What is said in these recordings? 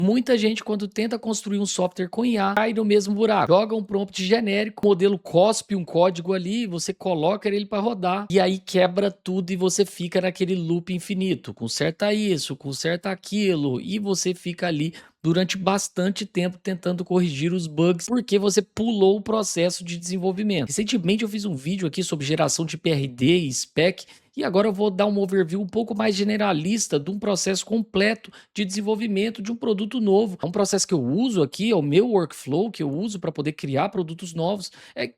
Muita gente, quando tenta construir um software com IA, cai no mesmo buraco. Joga um prompt genérico, o modelo cospe um código ali, você coloca ele para rodar e aí quebra tudo e você fica naquele loop infinito. Conserta isso, conserta aquilo e você fica ali durante bastante tempo tentando corrigir os bugs porque você pulou o processo de desenvolvimento. Recentemente eu fiz um vídeo aqui sobre geração de PRD e spec e agora eu vou dar um overview um pouco mais generalista de um processo completo de desenvolvimento de um produto novo. É um processo que eu uso aqui, é o meu workflow que eu uso para poder criar produtos novos.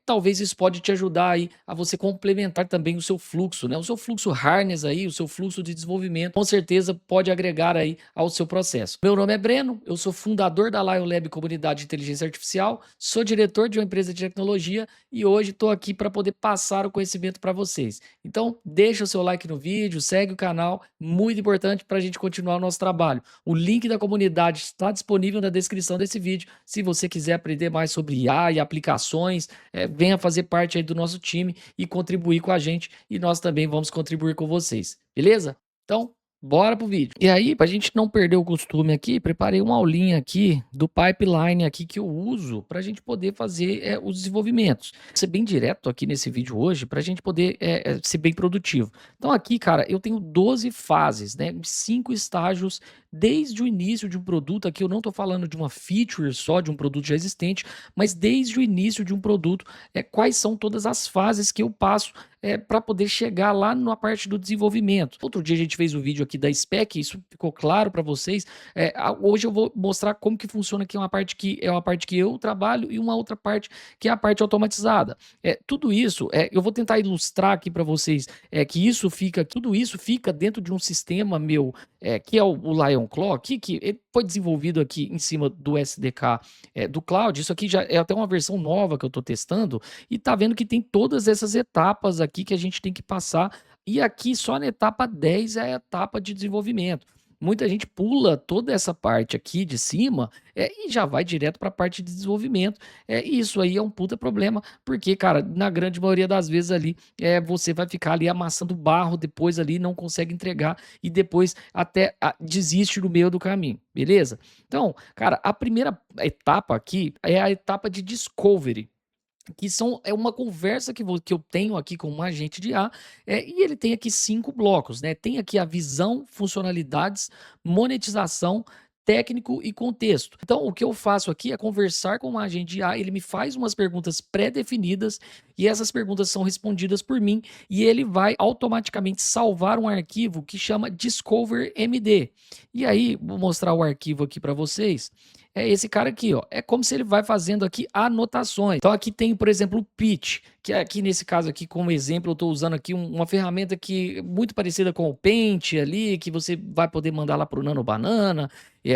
Talvez isso pode te ajudar aí a você complementar também o seu fluxo, né? O seu fluxo harness aí, o seu fluxo de desenvolvimento, com certeza pode agregar aí ao seu processo. Meu nome é Breno, eu sou fundador da Lion Lab Comunidade de Inteligência Artificial, sou diretor de uma empresa de tecnologia e hoje estou aqui para poder passar o conhecimento para vocês. Então, deixa o seu like no vídeo, segue o canal, muito importante para a gente continuar o nosso trabalho. O link da comunidade está disponível na descrição desse vídeo. Se você quiser aprender mais sobre IA e aplicações, venha fazer parte aí do nosso time e contribuir com a gente, e nós também vamos contribuir com vocês, beleza? Então, bora pro vídeo. E aí, para a gente não perder o costume aqui, preparei uma aulinha aqui do pipeline aqui que eu uso para a gente poder fazer os desenvolvimentos. Vou ser bem direto aqui nesse vídeo hoje para a gente poder ser bem produtivo. Então aqui, cara, eu tenho 12 fases, né? 5 estágios desde o início de um produto. Aqui eu não estou falando de uma feature só de um produto já existente, mas desde o início de um produto, quais são todas as fases que eu passo para poder chegar lá na parte do desenvolvimento. Outro dia a gente fez um vídeo aqui da spec, isso ficou claro para vocês. Hoje eu vou mostrar como que funciona aqui uma parte que é uma parte que eu trabalho e uma outra parte que é a parte automatizada. Tudo isso, eu vou tentar ilustrar aqui para vocês que tudo isso fica dentro de um sistema meu, que é o Lion Claw, aqui, que ele foi desenvolvido aqui em cima do SDK do cloud. Isso aqui já é até uma versão nova que eu estou testando e tá vendo que tem todas essas etapas aqui que a gente tem que passar. E aqui só na etapa 10 é a etapa de desenvolvimento. Muita gente pula toda essa parte aqui de cima e já vai direto para a parte de desenvolvimento. E isso aí é um puta problema, porque, cara, na grande maioria das vezes ali você vai ficar ali amassando barro, depois ali não consegue entregar e depois até desiste no meio do caminho, beleza? Então, cara, a primeira etapa aqui é a etapa de discovery. É uma conversa que eu tenho aqui com um agente de IA, e ele tem aqui 5 blocos, né? Tem aqui a visão, funcionalidades, monetização, técnico e contexto. Então, o que eu faço aqui é conversar com um agente de IA, ele me faz umas perguntas pré-definidas e essas perguntas são respondidas por mim e ele vai automaticamente salvar um arquivo que chama Discover MD. E aí, vou mostrar o arquivo aqui para vocês. É esse cara aqui, ó. É como se ele vai fazendo aqui anotações. Então aqui tem, por exemplo, o pitch, que aqui nesse caso aqui, como exemplo, eu estou usando aqui uma ferramenta que é muito parecida com o Paint ali, que você vai poder mandar lá para o Nano Banana,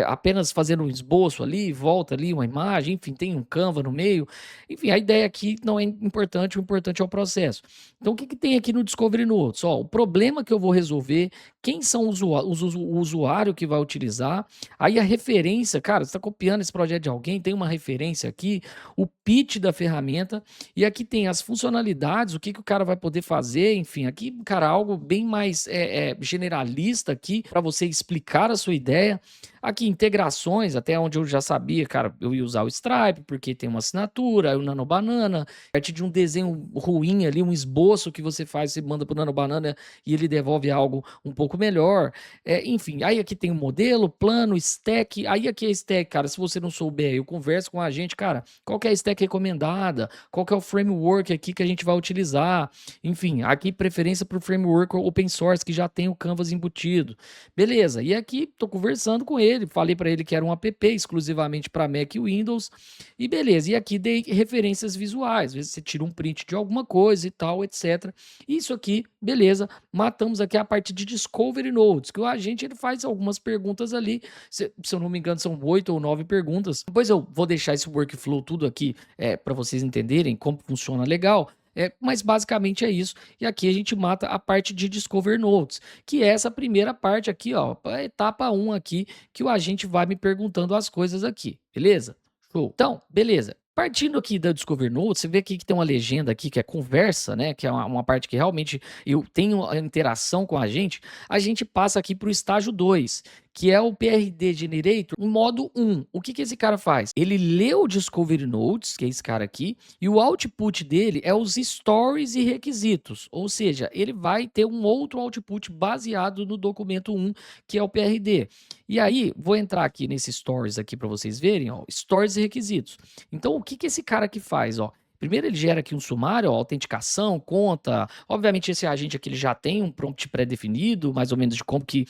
apenas fazendo um esboço ali, volta ali uma imagem, enfim, tem um Canva no meio. Enfim, a ideia aqui não é importante, o importante é o processo. Então o que tem aqui no Discovery Notes? Ó, o problema que eu vou resolver, quem são o usuário que vai utilizar, aí a referência, cara, você está copiando esse projeto de alguém, tem uma referência aqui, o pitch da ferramenta, e aqui tem as funcionalidades, o que o cara vai poder fazer, enfim, aqui, cara, algo bem mais generalista aqui, para você explicar a sua ideia. Aqui, integrações, até onde eu já sabia, cara, eu ia usar o Stripe, porque tem uma assinatura, aí o Nano Banana, a partir de um desenho ruim ali, um esboço que você faz, você manda pro Nano Banana e ele devolve algo um pouco melhor. Enfim, aí aqui tem o modelo, plano, stack. Aí aqui é stack, cara. Se você não souber, eu converso com a gente, cara. Qual que é a stack recomendada? Qual que é o framework aqui que a gente vai utilizar? Enfim, aqui preferência para o framework open source que já tem o Canvas embutido. Beleza. E aqui tô conversando com ele, falei para ele que era um app exclusivamente para Mac e Windows. E beleza. E aqui dei referências visuais. Às vezes você tira um print de alguma coisa e tal, etc. Isso aqui, beleza. Matamos aqui a parte de Discovery Notes, que o agente ele faz algumas perguntas ali, se eu não me engano são 8 ou 9 perguntas. Depois eu vou deixar esse workflow tudo aqui para vocês entenderem como funciona legal. Mas basicamente é isso. E aqui a gente mata a parte de Discover Notes, que é essa primeira parte aqui, ó, a etapa 1 aqui, que o agente vai me perguntando as coisas aqui, beleza? Show. Então, beleza. A Partindo aqui da Discover Notes, você vê aqui que tem uma legenda aqui que é conversa, né? Que é uma parte que realmente eu tenho a interação com a gente passa aqui para o estágio 2, que é o PRD Generator, em modo 1. O que esse cara faz? Ele lê o Discovery Notes, que é esse cara aqui, e o output dele é os stories e requisitos. Ou seja, ele vai ter um outro output baseado no documento 1, que é o PRD. E aí, vou entrar aqui nesse stories aqui para vocês verem, ó, stories e requisitos. Então, o que esse cara aqui faz, ó? Primeiro ele gera aqui um sumário, ó, autenticação, conta. Obviamente esse agente aqui ele já tem um prompt pré-definido, mais ou menos de como que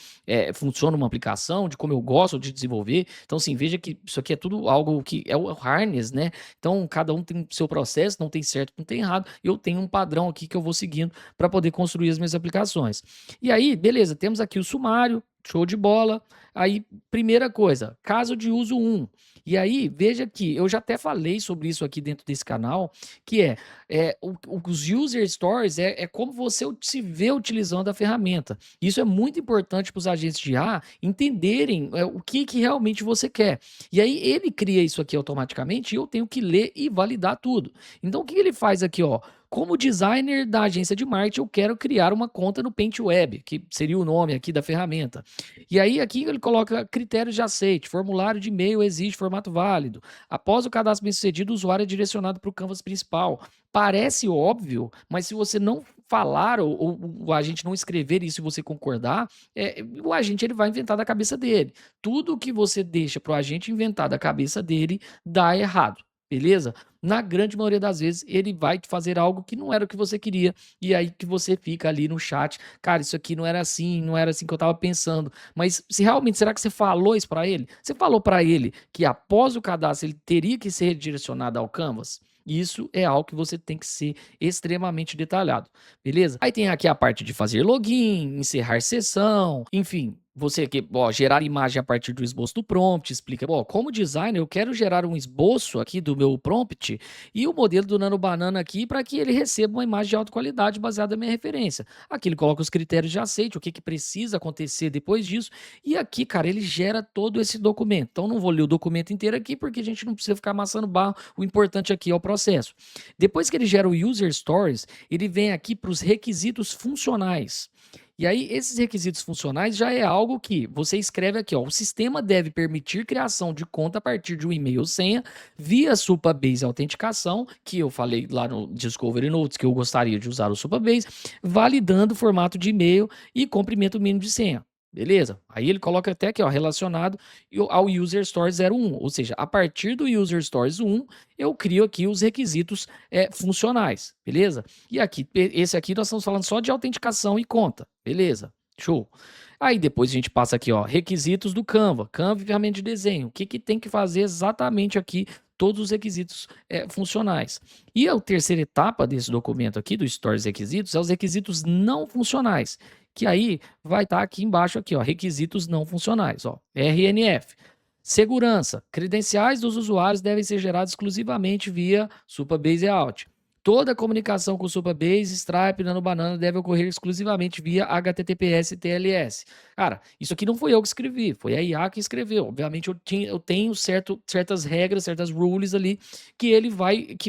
funciona uma aplicação, de como eu gosto de desenvolver. Então, assim, veja que isso aqui é tudo algo que é o harness, né? Então, cada um tem seu processo, não tem certo, não tem errado. Eu tenho um padrão aqui que eu vou seguindo para poder construir as minhas aplicações. E aí, beleza, temos aqui o sumário, show de bola. Aí, primeira coisa, caso de uso 1. E aí, veja que eu já até falei sobre isso aqui dentro desse canal, que os user stories é como você se vê utilizando a ferramenta. Isso é muito importante para os agentes de IA entenderem o que realmente você quer. E aí ele cria isso aqui automaticamente e eu tenho que ler e validar tudo. Então o que ele faz aqui, ó? Como designer da agência de marketing, eu quero criar uma conta no Paint Web, que seria o nome aqui da ferramenta. E aí aqui ele coloca critérios de aceite, formulário de e-mail exige formato válido. Após o cadastro bem-sucedido, o usuário é direcionado para o canvas principal. Parece óbvio, mas se você não falar ou o agente não escrever isso e você concordar, o agente ele vai inventar da cabeça dele. Tudo que você deixa para o agente inventar da cabeça dele dá errado. Beleza? Na grande maioria das vezes, ele vai te fazer algo que não era o que você queria, e aí que você fica ali no chat, cara, isso aqui não era assim, não era assim que eu tava pensando. Mas se realmente, será que você falou isso para ele? Você falou para ele que após o cadastro ele teria que ser redirecionado ao Canvas? Isso é algo que você tem que ser extremamente detalhado, beleza? Aí tem aqui a parte de fazer login, encerrar sessão, enfim, você que, gerar imagem a partir do esboço do prompt, explica, como designer eu quero gerar um esboço aqui do meu prompt e o modelo do Nano Banana aqui para que ele receba uma imagem de alta qualidade baseada na minha referência. Aqui ele coloca os critérios de aceite, o que precisa acontecer depois disso, e aqui, cara, ele gera todo esse documento. Então não vou ler o documento inteiro aqui porque a gente não precisa ficar amassando barro, o importante aqui é o processo. Depois que ele gera o User Stories, ele vem aqui para os requisitos funcionais. E aí, esses requisitos funcionais já é algo que você escreve aqui, ó. O sistema deve permitir criação de conta a partir de um e-mail ou senha via Supabase Autenticação, que eu falei lá no Discovery Notes que eu gostaria de usar o Supabase, validando o formato de e-mail e comprimento mínimo de senha. Beleza? Aí ele coloca até aqui, ó, relacionado ao User Stories 01, ou seja, a partir do User Stories 1, eu crio aqui os requisitos funcionais, beleza? E aqui, esse aqui nós estamos falando só de autenticação e conta, beleza? Show. Aí depois a gente passa aqui, ó, requisitos do Canva, Canva e ferramenta de desenho, o que tem que fazer exatamente aqui, todos os requisitos funcionais. E a terceira etapa desse documento aqui, do Stories Requisitos, é os requisitos não funcionais, que aí vai estar aqui embaixo, aqui, ó, requisitos não funcionais, ó, RNF. Segurança. Credenciais dos usuários devem ser gerados exclusivamente via Supabase Out. Toda comunicação com Supabase, Stripe, Nano Banana deve ocorrer exclusivamente via HTTPS e TLS. Cara, isso aqui não foi eu que escrevi, foi a IA que escreveu. Obviamente eu tenho certas regras, certas rules ali que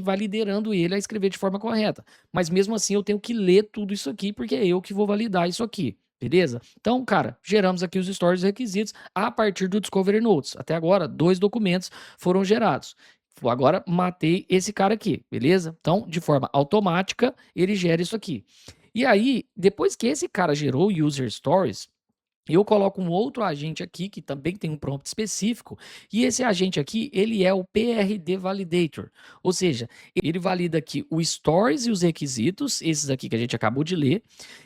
vai liderando ele a escrever de forma correta. Mas mesmo assim eu tenho que ler tudo isso aqui porque é eu que vou validar isso aqui. Beleza? Então, cara, geramos aqui os stories requisitos a partir do Discovery Notes. Até agora, 2 documentos foram gerados. Agora matei esse cara aqui, beleza? Então, de forma automática, ele gera isso aqui. E aí, depois que esse cara gerou o User Stories, eu coloco um outro agente aqui, que também tem um prompt específico, e esse agente aqui, ele é o PRD Validator, ou seja, ele valida aqui o stories e os requisitos, esses aqui que a gente acabou de ler,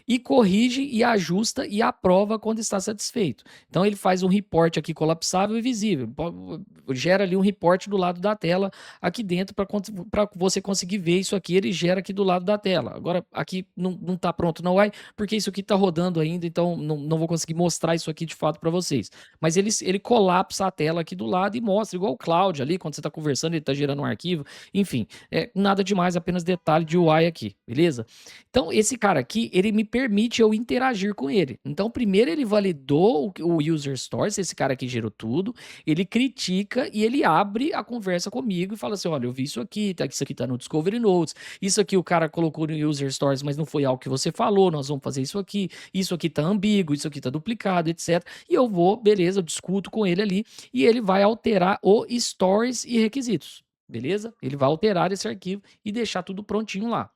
e corrige e ajusta e aprova quando está satisfeito. Então ele faz um report aqui colapsável e visível, gera ali um report do lado da tela aqui dentro para você conseguir ver isso aqui, ele gera aqui do lado da tela. Agora aqui não está pronto não vai, porque isso aqui está rodando ainda, então não vou conseguir mostrar isso aqui de fato para vocês. Mas ele colapsa a tela aqui do lado e mostra, igual o Cloud ali, quando você está conversando, ele está gerando um arquivo. Enfim, nada demais, apenas detalhe de UI aqui, beleza? Então, esse cara aqui, ele me permite eu interagir com ele. Então, primeiro ele validou o User Stories, esse cara aqui gerou tudo, ele critica e ele abre a conversa comigo e fala assim: olha, eu vi isso aqui tá no Discovery Notes, isso aqui o cara colocou no User Stories, mas não foi algo que você falou, nós vamos fazer isso aqui tá ambíguo, isso aqui tá duplicado, etc. E eu vou, beleza, eu discuto com ele ali e ele vai alterar o Stories e requisitos, beleza? Ele vai alterar esse arquivo e deixar tudo prontinho lá.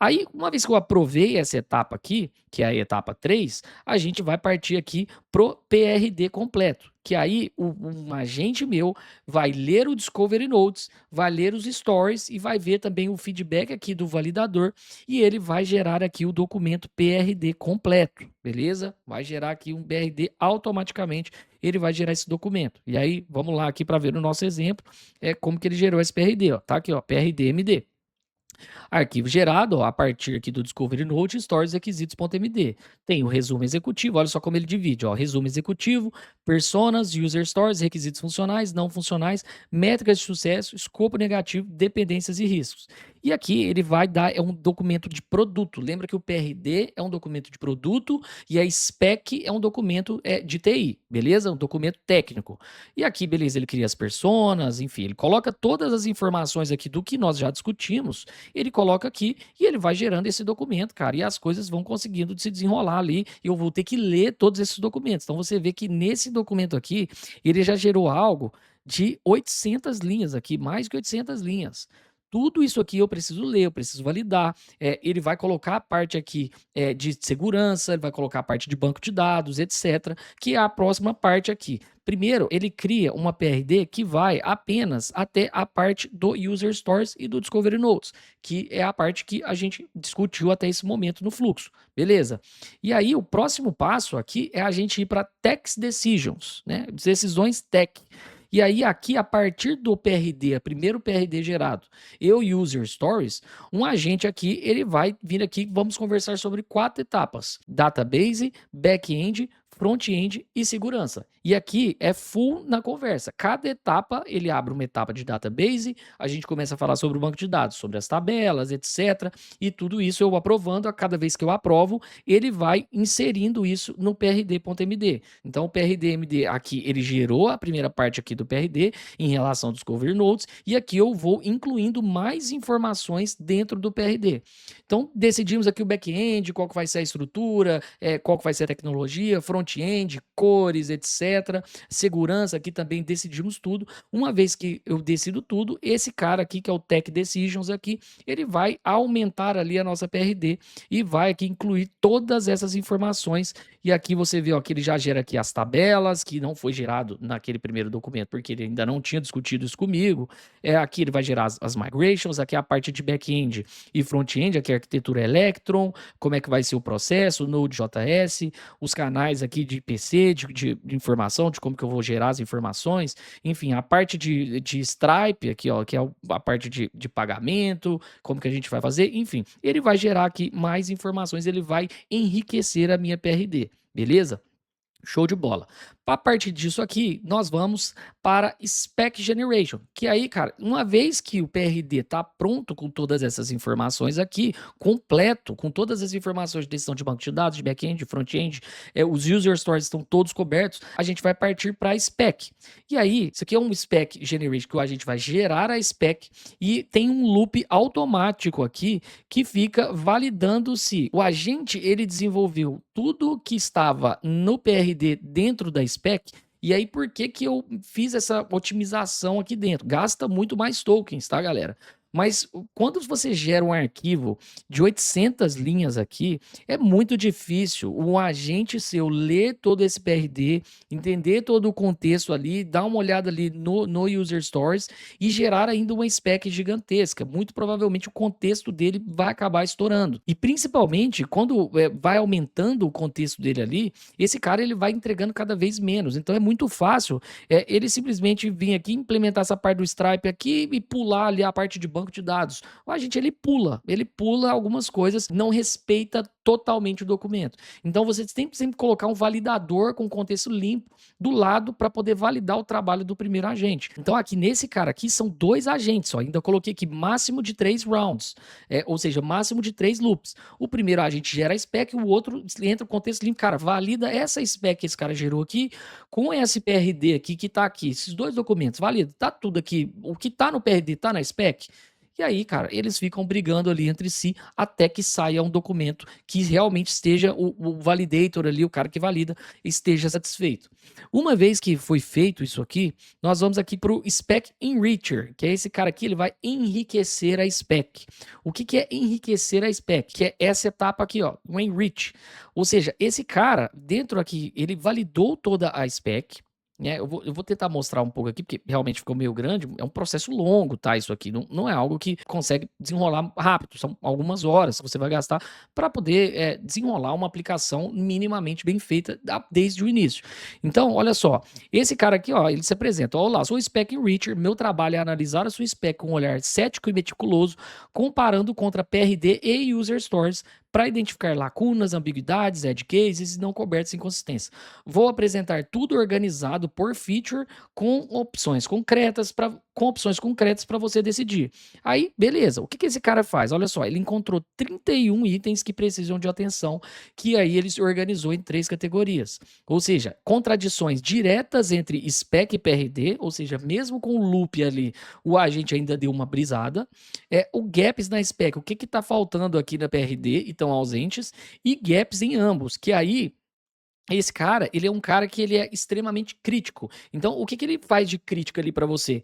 Aí, uma vez que eu aprovei essa etapa aqui, que é a etapa 3, a gente vai partir aqui pro PRD completo, que aí um agente meu vai ler o Discovery Notes, vai ler os stories e vai ver também o feedback aqui do validador e ele vai gerar aqui o documento PRD completo, beleza? Vai gerar aqui um PRD automaticamente, ele vai gerar esse documento. E aí, vamos lá aqui para ver o nosso exemplo, como que ele gerou esse PRD, ó. Tá aqui, ó, PRD-MD. Arquivo gerado, ó, a partir aqui do Discovery Note, Stories requisitos.md. Tem o resumo executivo, olha só como ele divide, ó, resumo executivo, personas, user stories, requisitos funcionais, não funcionais, métricas de sucesso, escopo negativo, dependências e riscos. E aqui ele vai dar um documento de produto. Lembra que o PRD é um documento de produto e a spec é um documento de TI, beleza? Um documento técnico. E aqui, beleza, ele cria as personas, enfim, ele coloca todas as informações aqui do que nós já discutimos, ele coloca aqui e ele vai gerando esse documento, cara, e as coisas vão conseguindo se desenrolar ali, e eu vou ter que ler todos esses documentos. Então você vê que nesse documento aqui, ele já gerou algo de 800 linhas aqui, mais que 800 linhas. Tudo isso aqui eu preciso ler, eu preciso validar. Ele vai colocar a parte aqui de segurança, ele vai colocar a parte de banco de dados, etc., que é a próxima parte aqui. Primeiro, ele cria uma PRD que vai apenas até a parte do User Stories e do Discovery Notes, que é a parte que a gente discutiu até esse momento no fluxo, beleza? E aí, o próximo passo aqui é a gente ir para Tax Decisions, né? Decisões tech. E aí, aqui, a partir do PRD, primeiro PRD gerado, eu User Stories, um agente aqui, ele vai vir aqui, vamos conversar sobre 4 etapas: database, back-end, front-end e segurança. E aqui é full na conversa. Cada etapa, ele abre uma etapa de database, a gente começa a falar sobre o banco de dados, sobre as tabelas, etc. E tudo isso eu aprovando, a cada vez que eu aprovo, ele vai inserindo isso no PRD.md. Então, o PRD.md aqui, ele gerou a primeira parte aqui do PRD em relação ao Discovery Notes, e aqui eu vou incluindo mais informações dentro do PRD. Então, decidimos aqui o back-end, qual que vai ser a estrutura, qual que vai ser a tecnologia, front-end, cores, etc. Segurança, aqui também decidimos tudo. Uma vez que eu decido tudo, esse cara aqui, que é o Tech Decisions aqui, ele vai aumentar ali a nossa PRD e vai aqui incluir todas essas informações. E aqui você vê, ó, que ele já gera aqui as tabelas, que não foi gerado naquele primeiro documento, porque ele ainda não tinha discutido isso comigo. Aqui ele vai gerar as migrations, aqui é a parte de back-end e front-end, aqui é a arquitetura Electron, como é que vai ser o processo, Node.js, os canais aqui de PC, de informação, de como que eu vou gerar as informações, enfim, a parte de Stripe aqui, ó, que é a parte de pagamento, como que a gente vai fazer, enfim, ele vai gerar aqui mais informações, ele vai enriquecer a minha PRD, beleza? Show de bola. A partir disso aqui, nós vamos para Spec Generation, que aí, cara, uma vez que o PRD está pronto com todas essas informações aqui, completo, com todas as informações de decisão de banco de dados, de back-end, de front-end, os user stories estão todos cobertos, a gente vai partir para a spec. E aí, isso aqui é um Spec Generation, que a gente vai gerar a spec e tem um loop automático aqui que fica validando se o agente ele desenvolveu tudo que estava no PRD dentro da spec. E aí, por que que eu fiz essa otimização aqui dentro? Gasta muito mais tokens, tá, galera? Mas quando você gera um arquivo de 800 linhas aqui, é muito difícil um agente seu ler todo esse PRD, entender todo o contexto ali, dar uma olhada ali no User Stories e gerar ainda uma spec gigantesca. Muito provavelmente o contexto dele vai acabar estourando. E principalmente, quando vai aumentando o contexto dele ali, esse cara ele vai entregando cada vez menos. Então é muito fácil ele simplesmente vir aqui, implementar essa parte do Stripe aqui e pular ali a parte de banco de dados. O agente ele pula algumas coisas, não respeita totalmente o documento. Então você sempre colocar um validador com contexto limpo do lado para poder validar o trabalho do primeiro agente. Então aqui nesse cara aqui são 2 agentes, ó, ainda coloquei aqui máximo de 3 rounds, ou seja, máximo de 3 loops. O primeiro agente gera a spec, o outro entra o contexto limpo, cara, valida essa spec que esse cara gerou aqui com esse PRD aqui que tá aqui, esses 2 documentos, valida, tá tudo aqui, o que tá no PRD tá na spec? E aí, cara, eles ficam brigando ali entre si até que saia um documento que realmente esteja o validator ali, o cara que valida, esteja satisfeito. Uma vez que foi feito isso aqui, nós vamos aqui para o Spec Enricher, que é esse cara aqui, ele vai enriquecer a spec. O que é enriquecer a spec? Que é essa etapa aqui, ó, o enrich. Ou seja, esse cara, dentro aqui, ele validou toda a spec, né? Eu vou tentar mostrar um pouco aqui, porque realmente ficou meio grande. É um processo longo, tá? Isso aqui não é algo que consegue desenrolar rápido. São algumas horas que você vai gastar para poder desenrolar uma aplicação minimamente bem feita desde o início. Então, olha só. Esse cara aqui, ó, ele se apresenta. Olá, sou o Spec Enricher. Meu trabalho é analisar a sua spec com um olhar cético e meticuloso, comparando contra PRD e User Stories para identificar lacunas, ambiguidades, edge cases e não cobertas inconsistências. Vou apresentar tudo organizado por feature com opções concretas para você decidir. Aí, beleza. O que esse cara faz? Olha só, ele encontrou 31 itens que precisam de atenção, que aí ele se organizou em 3 categorias. Ou seja, contradições diretas entre spec e PRD, ou seja, mesmo com o loop ali, o agente ainda deu uma brisada. O gaps na spec, o que está faltando aqui na PRD e estão ausentes, e gaps em ambos, que aí esse cara, ele é um cara que ele é extremamente crítico. Então, o que ele faz de crítica ali para você?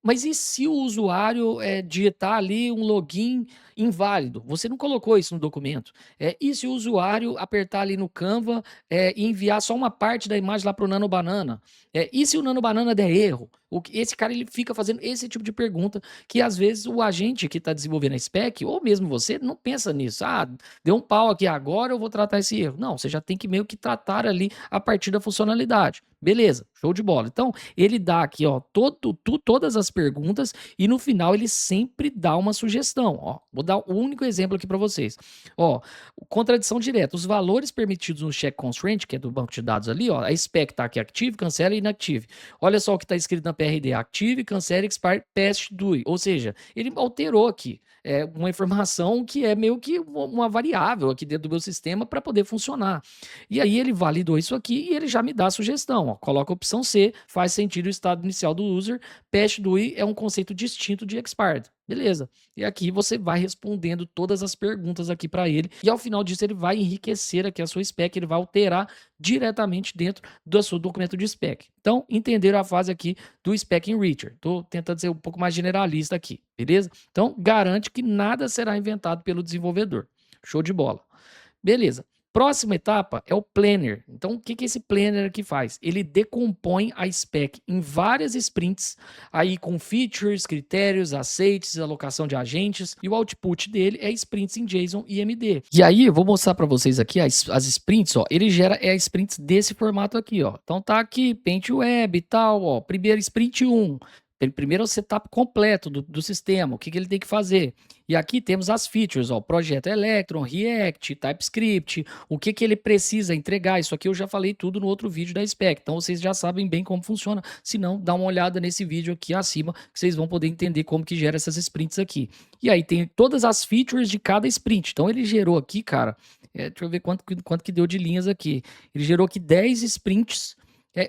Mas e se o usuário digitar ali um login inválido? Você não colocou isso no documento. E se o usuário apertar ali no Canva e enviar só uma parte da imagem lá para o Nano Banana? E se o Nano Banana der erro? Esse cara ele fica fazendo esse tipo de pergunta que às vezes o agente que está desenvolvendo a spec, ou mesmo você, não pensa nisso. Deu um pau aqui agora, eu vou tratar esse erro. Não, você já tem que meio que tratar ali a partir da funcionalidade. Beleza, show de bola. Então, ele dá aqui, ó, todas as perguntas e no final ele sempre dá uma sugestão, ó. Vou dar um único exemplo aqui para vocês. Ó, contradição direta. Os valores permitidos no check constraint, que é do banco de dados ali, ó, a spec tá aqui active, cancela e inactive. Olha só o que está escrito na PRD, active, cancela, expire, past due. Ou seja, ele alterou aqui uma informação que é meio que uma variável aqui dentro do meu sistema para poder funcionar. E aí ele validou isso aqui e ele já me dá a sugestão, ó, coloca a opção C, faz sentido o estado inicial do user, past due é um conceito distinto de expired. Beleza. E aqui você vai respondendo todas as perguntas aqui para ele e ao final disso ele vai enriquecer aqui a sua spec, ele vai alterar diretamente dentro do seu documento de spec. Então, entenderam a fase aqui do Spec Enricher. Estou tentando ser um pouco mais generalista aqui, beleza? Então, garante que nada será inventado pelo desenvolvedor. Show de bola. Beleza. Próxima etapa é o planner. Então, o que esse planner aqui faz? Ele decompõe a spec em várias sprints, aí com features, critérios, aceites, alocação de agentes, e o output dele é sprints em JSON e MD. E aí, eu vou mostrar para vocês aqui as sprints, ó. Ele gera sprints desse formato aqui, ó. Então tá aqui, Paint Web e tal, ó. Primeiro sprint 1. Primeiro é o setup completo do sistema, o que ele tem que fazer. E aqui temos as features, ó, Projeto Electron, React, TypeScript, o que ele precisa entregar. Isso aqui eu já falei tudo no outro vídeo da spec, então vocês já sabem bem como funciona. Se não, dá uma olhada nesse vídeo aqui acima, que vocês vão poder entender como que gera essas sprints aqui. E aí tem todas as features de cada sprint. Então ele gerou aqui, cara, deixa eu ver quanto que deu de linhas aqui. Ele gerou aqui 10 sprints,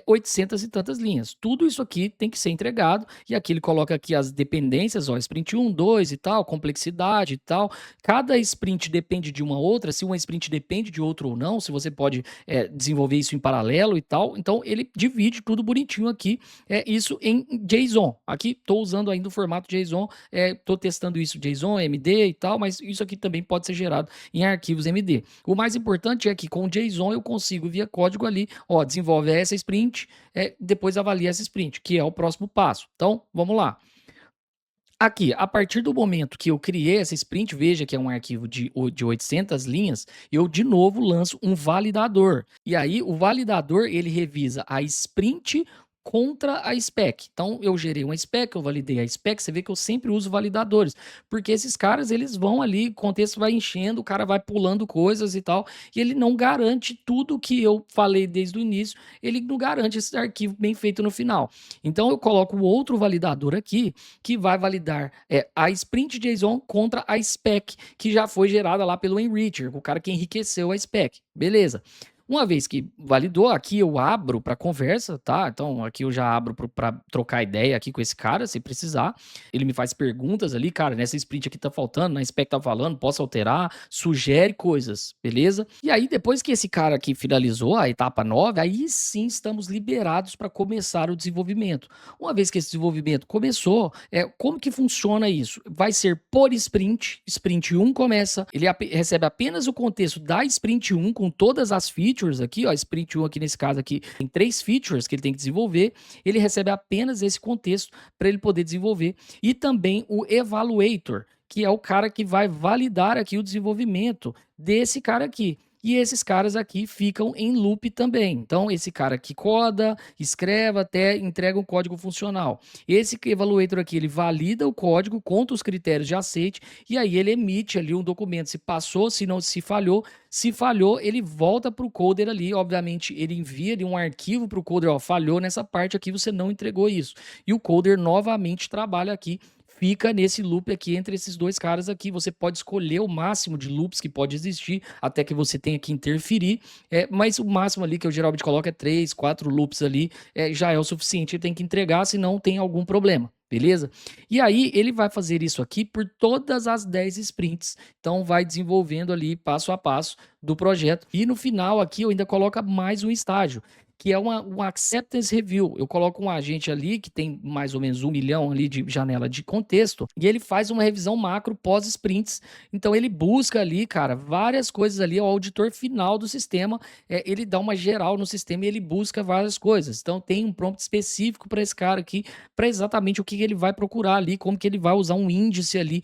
800 e tantas linhas. Tudo isso aqui tem que ser entregado. E aqui ele coloca aqui as dependências, ó, sprint 1, 2 e tal, complexidade e tal. Cada sprint depende de uma outra, se uma sprint depende de outra ou não, se você pode desenvolver isso em paralelo e tal. Então ele divide tudo bonitinho aqui, isso em JSON. Aqui estou usando ainda o formato JSON, estou testando isso JSON, MD e tal, mas isso aqui também pode ser gerado em arquivos MD. O mais importante é que com o JSON eu consigo via código ali, ó, desenvolve essa sprint, depois avalia essa sprint, que é o próximo passo. Então, vamos lá. Aqui, a partir do momento que eu criei essa sprint, veja que é um arquivo de 800 linhas, eu de novo lanço um validador. E aí, o validador, ele revisa a sprint contra a spec. Então eu gerei uma spec, eu validei a spec, você vê que eu sempre uso validadores, porque esses caras eles vão ali, o contexto vai enchendo, o cara vai pulando coisas e tal, e ele não garante tudo que eu falei desde o início, ele não garante esse arquivo bem feito no final. Então eu coloco outro validador aqui que vai validar a sprint JSON contra a spec que já foi gerada lá pelo enricher, o cara que enriqueceu a spec. Beleza. Uma vez que validou, aqui eu abro para conversa, tá? Então aqui eu já abro para trocar ideia aqui com esse cara, se precisar. Ele me faz perguntas ali, cara, nessa sprint aqui tá faltando, na spec tá falando, posso alterar, sugere coisas, beleza? E aí depois que esse cara aqui finalizou a etapa 9, aí sim estamos liberados para começar o desenvolvimento. Uma vez que esse desenvolvimento começou, como que funciona isso? Vai ser por sprint, sprint 1 começa, ele recebe apenas o contexto da sprint 1 com todas as features aqui, ó, sprint 1 aqui nesse caso aqui tem 3 features que ele tem que desenvolver, ele recebe apenas esse contexto para ele poder desenvolver, e também o evaluator, que é o cara que vai validar aqui o desenvolvimento desse cara aqui. E esses caras aqui ficam em loop também. Então, esse cara que coda, escreve até entrega um código funcional. Esse evaluator aqui, ele valida o código, conta os critérios de aceite, e aí ele emite ali um documento se passou, se não, se falhou. Se falhou, ele volta para o coder ali. Obviamente, ele envia ali um arquivo para o coder, ó, falhou nessa parte aqui, você não entregou isso. E o coder novamente trabalha aqui, fica nesse loop aqui entre esses dois caras aqui. Você pode escolher o máximo de loops que pode existir, até que você tenha que interferir, mas o máximo ali que eu geralmente coloco é 3, 4 loops ali, já é o suficiente, ele tem que entregar, senão tem algum problema. Beleza? E aí ele vai fazer isso aqui por todas as 10 sprints. Então vai desenvolvendo ali passo a passo do projeto. E no final aqui eu ainda coloco mais um estágio, que é um acceptance review. Eu coloco um agente ali que tem mais ou menos 1 milhão ali de janela de contexto, e ele faz uma revisão macro pós-sprints. Então ele busca ali, cara, várias coisas ali, é o auditor final do sistema, ele dá uma geral no sistema e ele busca várias coisas. Então tem um prompt específico para esse cara aqui, para exatamente o que ele vai procurar ali, como que ele vai usar um índice ali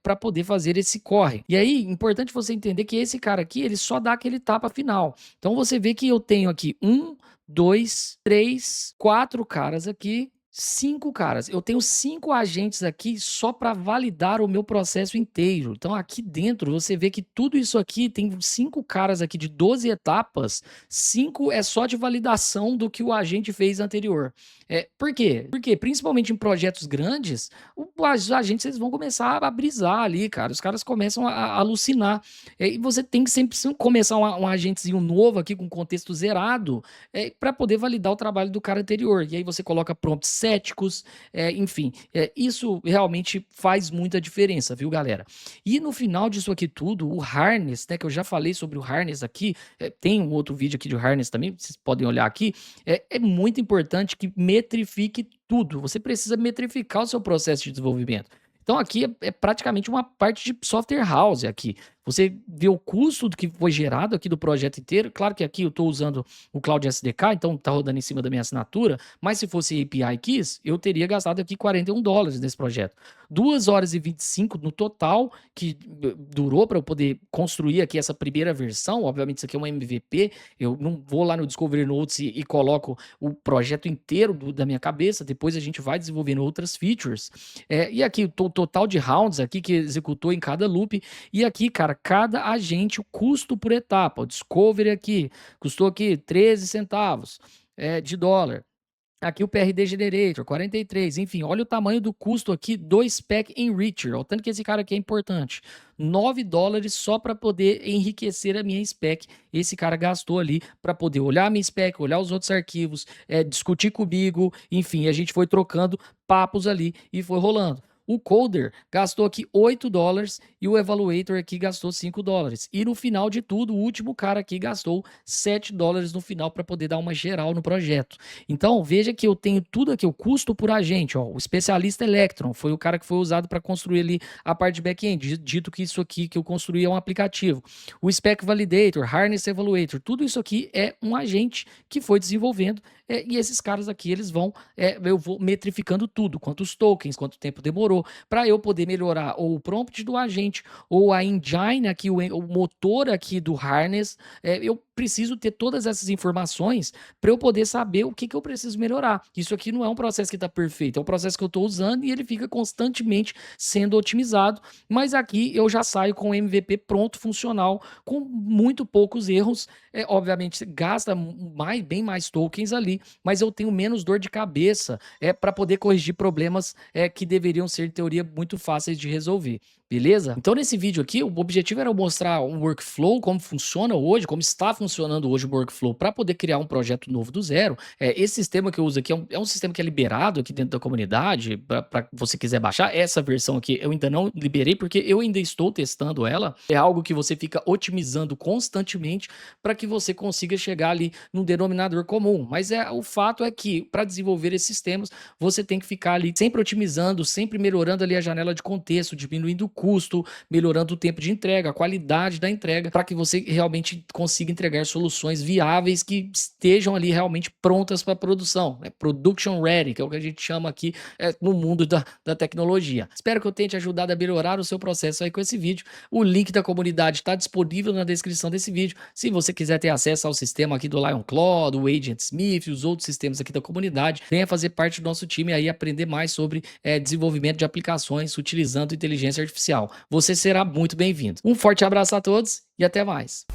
para poder fazer esse corre. E aí, importante você entender que esse cara aqui, ele só dá aquele tapa final. Então você vê que eu tenho aqui 1, 2, 3, 4 caras aqui, 5 caras. Eu tenho 5 agentes aqui só para validar o meu processo inteiro. Então aqui dentro você vê que tudo isso aqui tem 5 caras aqui de 12 etapas, 5 é só de validação do que o agente fez anterior. Por quê? Porque principalmente em projetos grandes, os agentes eles vão começar a brisar ali, cara. Os caras começam a alucinar. E você tem que sempre começar um agentezinho novo aqui com contexto zerado, para poder validar o trabalho do cara anterior. E aí você coloca prompts céticos, enfim, isso realmente faz muita diferença, viu, galera? E no final disso aqui tudo, o harness, né, que eu já falei sobre o harness aqui, tem um outro vídeo aqui de harness também, vocês podem olhar aqui, é muito importante que metrifique tudo. Você precisa metrificar o seu processo de desenvolvimento. Então aqui é praticamente uma parte de software house aqui. Você vê o custo do que foi gerado aqui do projeto inteiro. Claro que aqui eu estou usando o Cloud SDK, então está rodando em cima da minha assinatura, mas se fosse API Keys, eu teria gastado aqui $41 nesse projeto. 2 horas e 25 no total, que durou para eu poder construir aqui essa primeira versão. Obviamente isso aqui é uma MVP, eu não vou lá no Discovery Notes e coloco o projeto inteiro da minha cabeça, depois a gente vai desenvolvendo outras features. E aqui o total de rounds aqui que executou em cada loop, e aqui, cara, cada agente, o custo por etapa. O Discovery aqui custou aqui 13 centavos de dólar. Aqui o PRD Generator, 43. Enfim, olha o tamanho do custo aqui do Spec Enricher. Olha o tanto que esse cara aqui é importante. $9 só para poder enriquecer a minha spec. Esse cara gastou ali para poder olhar a minha spec, olhar os outros arquivos, discutir comigo. Enfim, a gente foi trocando papos ali e foi rolando. O coder gastou aqui $8 e o evaluator aqui gastou $5. E no final de tudo, o último cara aqui gastou $7 no final para poder dar uma geral no projeto. Então, veja que eu tenho tudo aqui, o custo por agente, ó, o especialista Electron foi o cara que foi usado para construir ali a parte de back-end, dito que isso aqui que eu construí é um aplicativo. O Spec Validator, Harness Evaluator, tudo isso aqui é um agente que foi desenvolvendo, e esses caras aqui, eles vão, eu vou metrificando tudo, quantos tokens, quanto tempo demorou, para eu poder melhorar ou o prompt do agente, ou a engine aqui, o motor aqui do harness, eu preciso ter todas essas informações para eu poder saber o que que eu preciso melhorar. Isso aqui não é um processo que está perfeito, é um processo que eu estou usando e ele fica constantemente sendo otimizado, mas aqui eu já saio com o MVP pronto, funcional, com muito poucos erros. Obviamente, você gasta bem mais tokens ali, mas eu tenho menos dor de cabeça para poder corrigir problemas que deveriam ser, em teoria, muito fáceis de resolver. Beleza? Então, nesse vídeo aqui, o objetivo era mostrar um workflow, como funciona hoje, como está funcionando hoje o workflow para poder criar um projeto novo do zero. Esse sistema que eu uso aqui é um sistema que é liberado aqui dentro da comunidade, para você quiser baixar. Essa versão aqui eu ainda não liberei, porque eu ainda estou testando ela. É algo que você fica otimizando constantemente para que você consiga chegar ali num denominador comum. Mas o fato é que, para desenvolver esses sistemas, você tem que ficar ali sempre otimizando, sempre melhorando ali a janela de contexto, diminuindo o custo, melhorando o tempo de entrega, a qualidade da entrega, para que você realmente consiga entregar soluções viáveis que estejam ali realmente prontas para produção, production ready, que é o que a gente chama aqui no mundo da tecnologia. Espero que eu tenha te ajudado a melhorar o seu processo aí com esse vídeo. O link da comunidade está disponível na descrição desse vídeo. Se você quiser ter acesso ao sistema aqui do LionClaw, do Agent Smith e os outros sistemas aqui da comunidade, venha fazer parte do nosso time aí e aprender mais sobre desenvolvimento de aplicações utilizando inteligência artificial. Você será muito bem-vindo. Um forte abraço a todos e até mais.